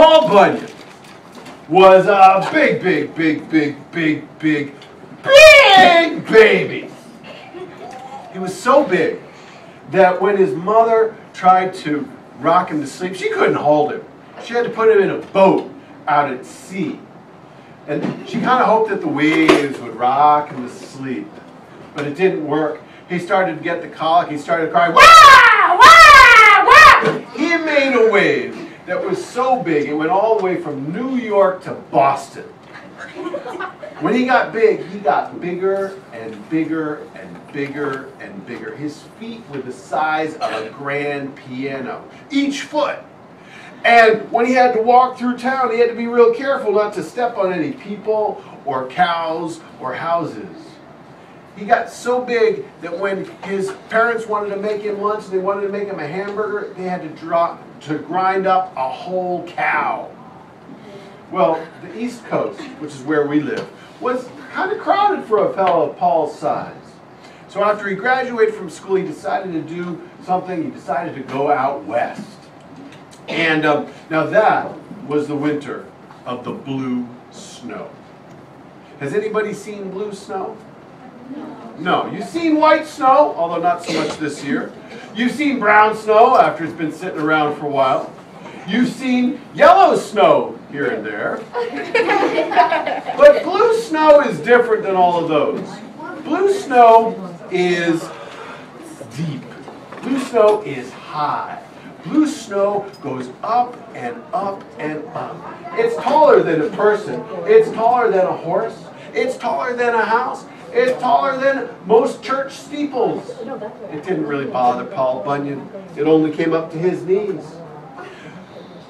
Paul Bunyan was a big baby. He was so big that when his mother tried to rock him to sleep, she couldn't hold him. She had to put him in a boat out at sea. And she kind of hoped that the waves would rock him to sleep. But it didn't work. He started to get the colic. He started crying, wah, wah, wah. He made a wave that was so big, it went all the way from New York to Boston. When he got big, he got bigger and bigger and bigger and bigger. His feet were the size of a grand piano, each foot. And when he had to walk through town, he had to be real careful not to step on any people or cows or houses. He got so big that when his parents wanted to make him lunch and they wanted to make him a hamburger, they had to grind up a whole cow. Well, the East Coast, which is where we live, was kind of crowded for a fellow of Paul's size. So after he graduated from school, he decided to do something. He decided to go out west. And now that was the winter of the blue snow. Has anybody seen blue snow? No. You've seen white snow, although not so much this year. You've seen brown snow after it's been sitting around for a while. You've seen yellow snow here and there. But blue snow is different than all of those. Blue snow is deep. Blue snow is high. Blue snow goes up and up and up. It's taller than a person. It's taller than a horse. It's taller than a house. It's taller than most church steeples. It didn't really bother Paul Bunyan. It only came up to his knees.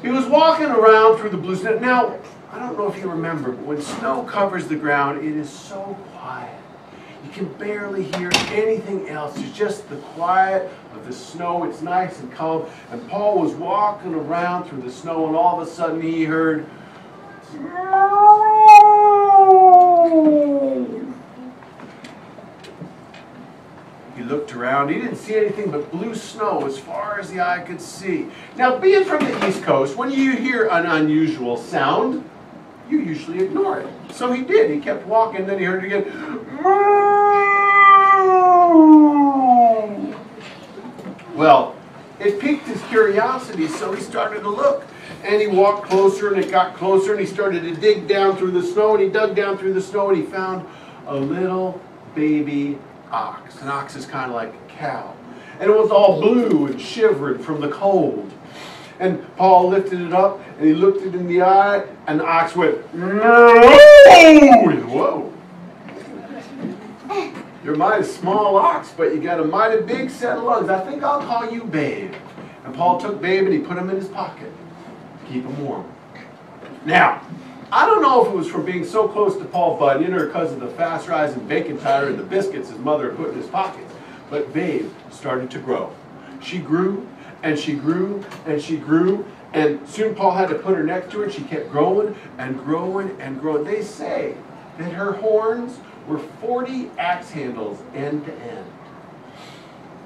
He was walking around through the blue snow. Now, I don't know if you remember, but when snow covers the ground, it is so quiet. You can barely hear anything else. It's just the quiet of the snow. It's nice and calm. And Paul was walking around through the snow, and all of a sudden he heard... He looked around. He didn't see anything but blue snow as far as the eye could see. Now, being from the East Coast, when you hear an unusual sound, you usually ignore it. So he did. He kept walking, then he heard it again. Well, it piqued his curiosity, so he started to look. And he walked closer, and it got closer, and he started to dig down through the snow, and he dug down through the snow, and he found a little baby ox. An ox is kind of like a cow. And it was all blue and shivering from the cold. And Paul lifted it up, and he looked it in the eye, and the ox went, whoa. You're a mighty small ox, but you got a mighty big set of lungs. I think I'll call you Babe. And Paul took Babe, and he put him in his pocket to keep him warm. Now, I don't know if it was from being so close to Paul Bunyan or because of the fast-rising bacon tire and the biscuits his mother had put in his pockets, but Babe started to grow. She grew, and she grew, and she grew, and soon Paul had to put her next to her, and she kept growing and growing and growing. They say that her horns were 40 axe handles end to end.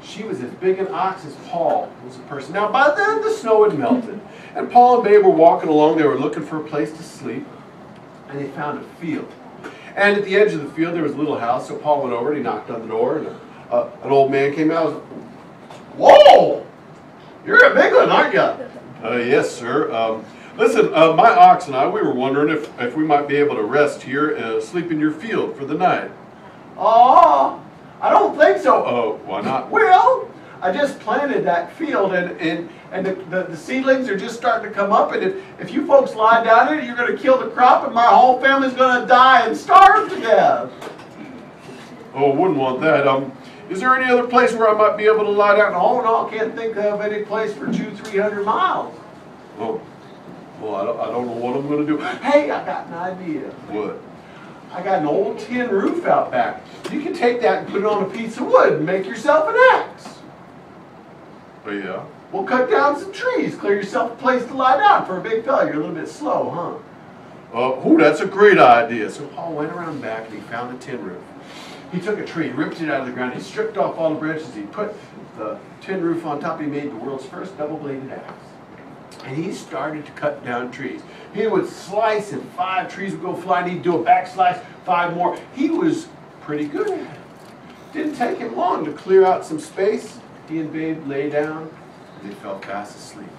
She was as big an ox as Paul was a person. Now, by then, the snow had melted, and Paul and Babe were walking along. They were looking for a place to sleep, and they found a field. And at the edge of the field, there was a little house, so Paul went over, and he knocked on the door, and an old man came out and was, "Whoa! You're a big one, aren't you?" "Yes, sir. Listen, my ox and I, we were wondering if we might be able to rest here, sleep in your field for the night." "Oh, I don't think so." "Oh, why not?" "Well, I just planted that field, and the seedlings are just starting to come up, and if you folks lie down in it, you're going to kill the crop, and my whole family's going to die and starve to death." "Oh, wouldn't want that. Is there any other place where I might be able to lie down?" "Oh, no, I can't think of any place for 200-300 miles." "Oh, well, I don't know what I'm going to do." "Hey, I got an idea." "What?" "I got an old tin roof out back. You can take that and put it on a piece of wood and make yourself an axe." "Oh, yeah?" "Well, cut down some trees. Clear yourself a place to lie down. For a big fella, you're a little bit slow, huh?" "Oh, that's a great idea." So Paul went around back and he found a tin roof. He took a tree, ripped it out of the ground, he stripped off all the branches, he put the tin roof on top, he made the world's first double-bladed axe. And he started to cut down trees. He would slice and 5 trees would go flying. He'd do a back slice, 5 more. He was pretty good at it. Didn't take him long to clear out some space. He and Babe lay down and they fell fast asleep.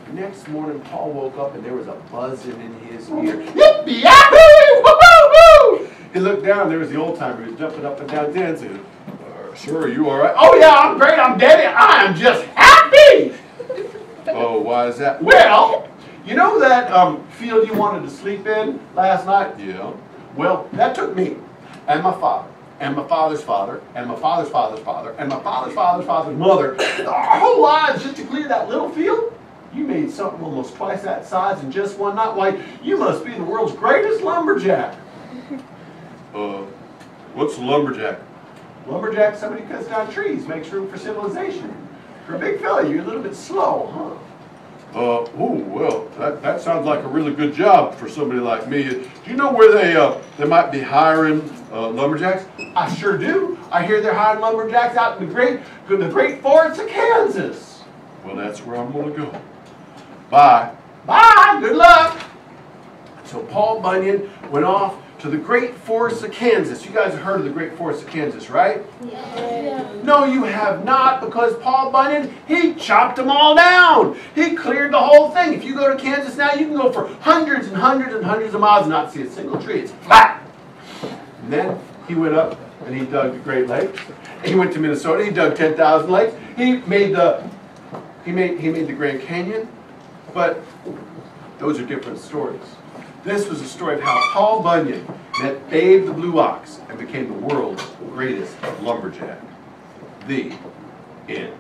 The next morning, Paul woke up and there was a buzzing in his ear. Yippee yahoo! Woo-hoo-hoo! He looked down, there was the old timer. He was jumping up and down dancing. Sir, are you all right? Oh yeah, I'm great, I'm Daddy. I am just happy! Oh, why is that? Well, you know that field you wanted to sleep in last night? Yeah. Well, that took me and my father, and my father's father, and my father's father's father, and my father's father's father's mother, our whole lives just to clear that little field. You made something almost twice that size in just one night. Why, you must be the world's greatest lumberjack. What's a lumberjack? Lumberjack, somebody cuts down trees, makes room for civilization. For a big fella, you're a little bit slow, huh? Oh, well, that sounds like a really good job for somebody like me. Do you know where they might be hiring lumberjacks? I sure do. I hear they're hiring lumberjacks out in the great forests of Kansas. Well, that's where I'm going to go. Bye. Bye. Good luck. So Paul Bunyan went off to the great forests of Kansas. You guys have heard of the great forests of Kansas, right? Yeah. No, you have not, because Paul Bunyan, he chopped them all down. He cleared the whole thing. If you go to Kansas now, you can go for hundreds and hundreds and hundreds of miles and not see a single tree. It's flat. And then he went up and he dug the Great Lakes. He went to Minnesota. He dug 10,000 lakes. He made the Grand Canyon. But those are different stories. This was a story of how Paul Bunyan met Babe the Blue Ox and became the world's greatest lumberjack. The end.